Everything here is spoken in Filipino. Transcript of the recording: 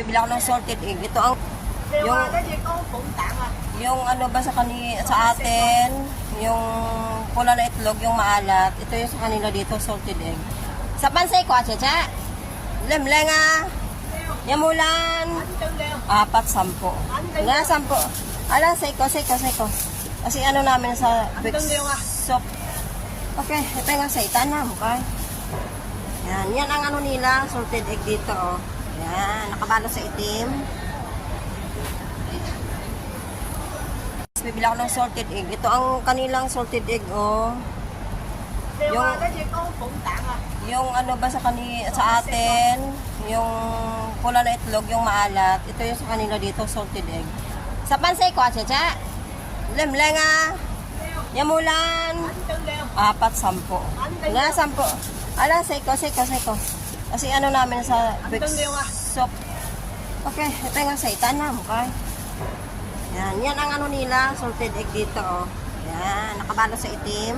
bibili ako ng salted egg. Ito ang yung ano ba sa atin, yung pula na itlog, yung maalat. Ito yung sa kanila dito, salted egg. Sa pansay ko, cha. Lemlenga. Yamulan. 4-10. Nga, 10. Ala, seko. Kasi ano namin sa big soup. Okay, ito nga sa itanam, okay? Yan ang ano nila, salted egg dito, oh. Yan, nakabalo sa itim. Bibili ako ng salted egg. Ito ang kanilang salted egg, oh. Yung ano ba sa atin, yung pula na itlog, yung maalat. Ito yung sa kanila dito, salted egg. Sa pansay ko, cha. Lemlenga. Yamulan. 4-10. Nga, 10. Ala, seko. Kasi ano namin sa big soup. Okay, ito nga sa itanam, okay? Yan ang ano nila, salted egg dito, oh. Yan, nakabalo sa itim.